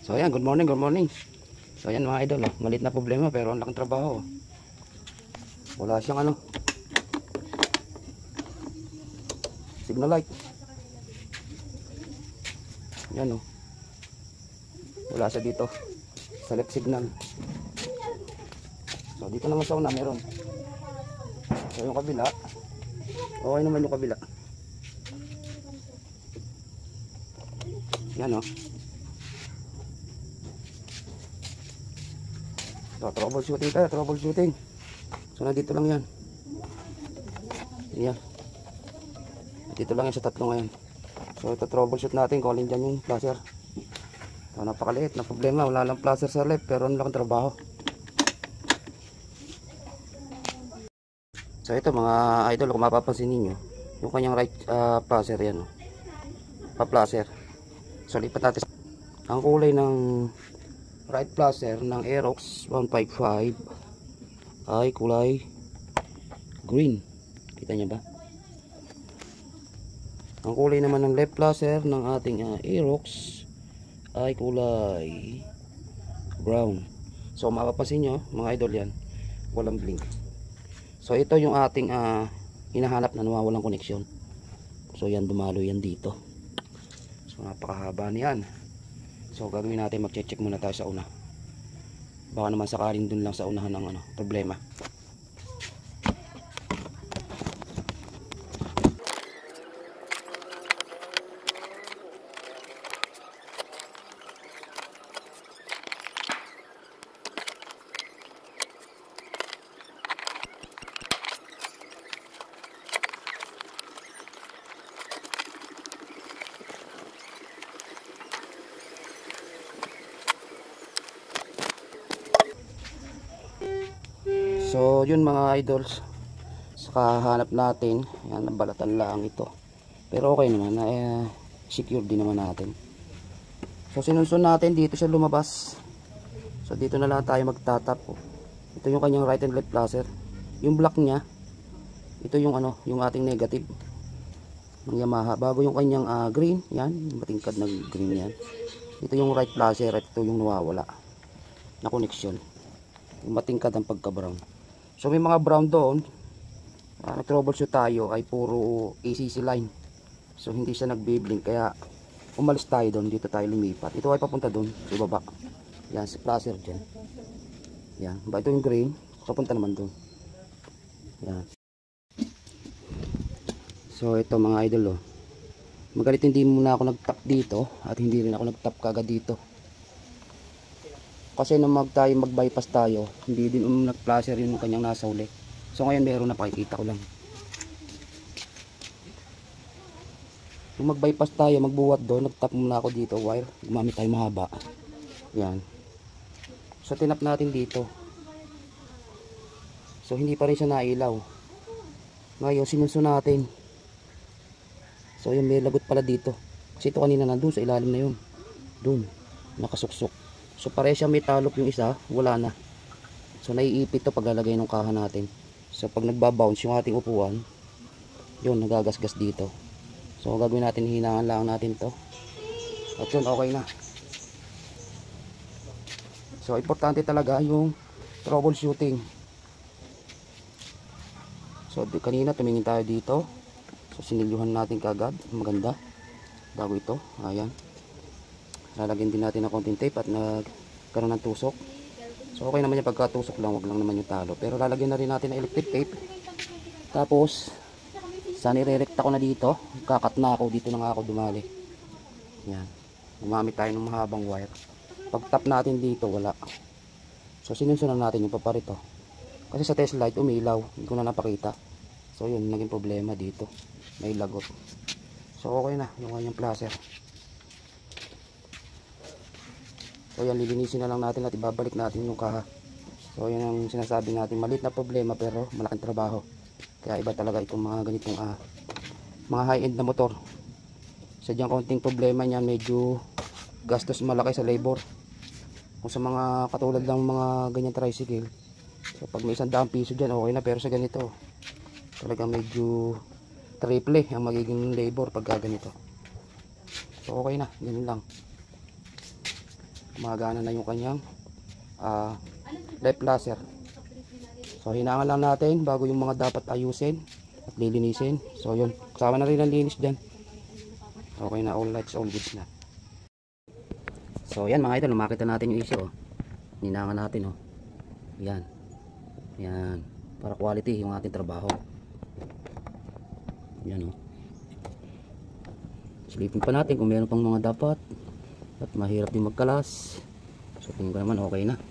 So ayan, good morning, good morning. So ayan mga idol, malit na problema pero ang laking trabaho. Wala siyang signal light. Yan wala siya dito sa left signal. So dito naman sa una meron. So yung kabila, okay naman yung kabila. Yan So troubleshooting tayo, troubleshooting. So nandito lang yan. Yan. Dito lang yan sa tatlo ngayon. So ito troubleshoot natin kung alin dyan yung flasher. So napakaliit na problema, wala lang flasher sa left pero ano lang trabaho. So ito mga idol, kung mapapansin ninyo yung kanyang right flasher yan pa-flasher. So lipat natin. Ang kulay ng right flasher ng Aerox 155 ay kulay green. Kita niyo ba? Ang kulay naman ng left flasher ng ating Aerox ay kulay brown. So mapapansin nyo mga idol, yan walang blink. So ito yung ating hinahanap na nawawalang koneksyon. So yan, dumalo yan dito. So napakahaba niyan. So gagawin natin, mag-check muna tayo sa una. Baka naman sakaling dun lang sa unahan ng problema. So yun mga idols, saka hanap natin, yan, nabalatan lang ito pero okay naman, secure din naman natin. So sinunsun natin, dito siya lumabas. So dito na lang tayo magtatap. Ito yung kanyang right and left flasher. Yung black nya, ito yung yung ating negative ng Yamaha, bago yung kanyang green, yan, matingkad na green yan. Ito yung right flasher, ito yung nawawala na connection, yung matingkad ang pagka brown. So may mga brown doon, nag-troubleshoot tayo ay puro ACC line. So hindi siya nagbi-blink, kaya umalis tayo doon, dito tayo lumipat. Ito ay papunta doon, sa baba. Yan, si flasher dyan. Yan, ba ito yung green, papunta naman doon. Yan. So ito mga idol, magalit hindi muna ako nag-tap dito, at hindi rin ako nag-tap kagad dito. Kasi nung mag-bypass tayo, hindi din nag-flasher yung kanyang nasa uli. So ngayon meron na, pakikita ko lang. Nung mag-bypass tayo, magbuhat doon, nag-tap muna ako dito, wire, gumamit tayo mahaba. Yan. So tinap natin dito. So hindi pa rin siya nailaw. Ngayon sinunso natin. So yun, may lagot pala dito. Kasi ito kanina nandun sa ilalim na yun. Doon, nakasuksok. So pare siya may talop yung isa, wala na. So naiipit to pag lalagay ng kaha natin. So pag nagbabounce yung ating upuan, yun, nagagasgas dito. So gagawin natin, hinangan lang natin to. At yun, okay na. So importante talaga yung troubleshooting. So kanina tumingin tayo dito. So sinilyuhan natin kagad, maganda. Bago ito, ayan. Lalagyan din natin ng konting tape at nagkaroon ng tusok. So okay naman yung pagkatusok lang, wag lang naman yung talo. Pero lalagyan na rin natin ng electric tape. Tapos saan irerekta ko na dito, kakat na ako, dito na nga ako dumali. Yan, gumamit tayo ng mahabang wire. Pag tap natin dito, wala. So sinunsunan natin yung paparito. Kasi sa test light umilaw, hindi ko na napakita. So yun, naging problema dito, may lagot. So okay na yung kanyang flasher. So yan, lilinisin na lang natin at ibabalik natin yung kaha. So yan ang sinasabi natin, maliit na problema pero malaking trabaho. Kaya iba talaga itong mga ganitong mga high-end na motor. Sadyang konting problema niyan, medyo gastos malaki sa labor. Kung sa mga katulad ng mga ganyan tricycle, so pag may 100 piso dyan, okay na. Pero sa ganito, talagang medyo triple ang magiging labor pag ganito. So okay na, ganun lang. Gumagana na yung kanyang left flasher. So hinangan lang natin bago yung mga dapat ayusin at lilinisin. So yun, kasama na rin ang linis dyan. Okay na, all lights, all goods na. So yan mga idol, makita natin yung issue. Hinangan natin yan. Yan, para quality yung ating trabaho. Yan silipin pa natin kung meron pang mga dapat at mahirap din magkalas. So tingin ko naman okay na.